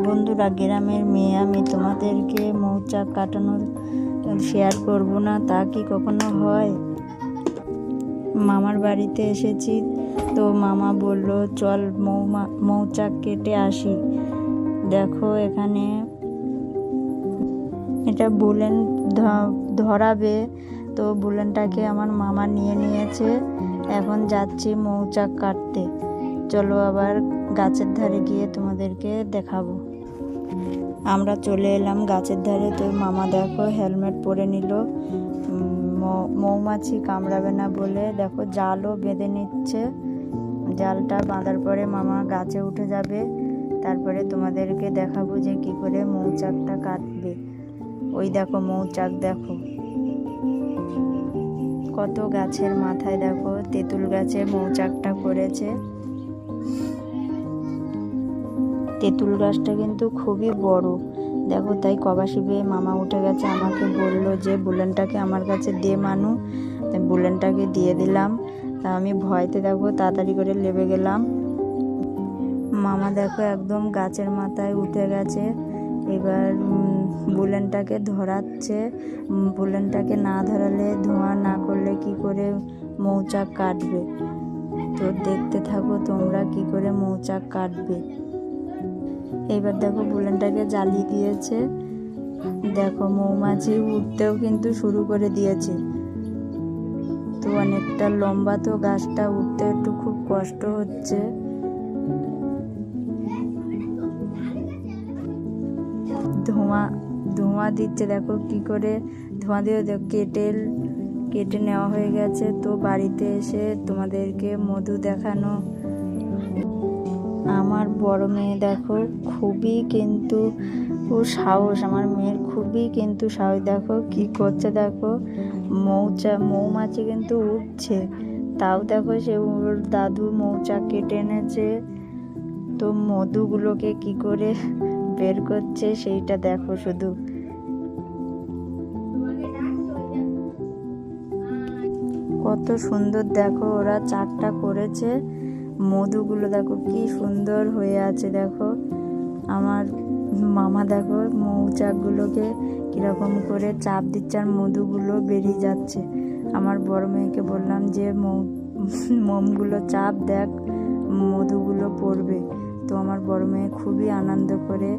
বন্ধুরা, গ্রামের মেয়ে আমি তোমাদেরকে মৌচাক কাটানো শেয়ার করব না, তা কি কখনো হয়? মামার বাড়িতে এসেছি তো মামা বলল চল মৌচাক কেটে আসি। দেখো এখানে এটা বুলেন ধরাবে, তো বুলেনটাকে আমার মামা নিয়ে নিয়েছে। এখন যাচ্ছি মৌচাক কাটতে। চলো আবার গাছের ধারে গিয়ে তোমাদেরকে দেখাবো। আমরা চলে এলাম গাছের ধারে। তো মামা দেখো হেলমেট পরে নিল, মৌমাছি কামড়াবে না বলে। দেখো জালও বেঁধে নিচ্ছে। জালটা বাঁধার পরে মামা গাছে উঠে যাবে, তারপরে তোমাদেরকে দেখাবো যে কি করে মৌচাকটা কাটবে। ওই দেখো মৌচাক, দেখো কত গাছের মাথায় দেখো তেঁতুল গাছে মৌচাকটা করেছে। তেঁতুল গাছটা কিন্তু খুবই বড়, দেখো। তাই কবাসি বেয়ে মামা উঠে গেছে। আমাকে বললো যে বুলেনটাকে আমার কাছে দে মানু। তাই বুলেনটাকে দিয়ে দিলাম। তা আমি ভয়তে দেখো তাড়াতাড়ি করে লেবে গেলাম। মামা দেখো একদম গাছের মাথায় উঠে গেছে। এবার বুলেনটাকে ধরাচ্ছে। বুলেনটাকে না ধরালে, ধোঁয়া না করলে কি করে মৌচাক কাটবে। তো দেখতে থাকো তোমরা কি করে মৌচাক কাটবে। এবার দেখো বুলেনটাকে জ্বালিয়ে দিয়েছে। দেখো মৌমাছি উঠতেও কিন্তু শুরু করে দিয়েছে। তো অনেকটা লম্বা, তো গাছটা উঠতে একটু খুব কষ্ট হচ্ছে। ধোঁয়া দিচ্ছে, দেখো কি করে ধোঁয়া দিয়ে কেটে নেওয়া হয়ে গেছে। তো বাড়িতে এসে তোমাদেরকে মধু দেখানো। আমার বড় মেয়ে দেখো খুবই কিন্তু সাহস, আমার মেয়ের খুবই কিন্তু সাহস। দেখো কি করছে, দেখো মৌমাছি কিন্তু উঠছে, তাও দেখো সে ওর দাদু মৌচাক কেটে এনেছে। তো মধুগুলোকে কি করে বের করছে সেইটা দেখো শুধু। কত সুন্দর দেখো ওরা চাকটা করেছে। মধুগুলো দেখো কি সুন্দর হয়ে আছে। দেখো আমার মামা দেখো মৌচাকগুলোকে কিরকম করে চাপ দিচ্ছে আর মধুগুলো বেরিয়ে যাচ্ছে। আমার বড় মেয়েকে বললাম যে মোমগুলো চাপ দেখ, মধুগুলো পড়বে। তো আমার বড় মেয়ে খুবই আনন্দ করে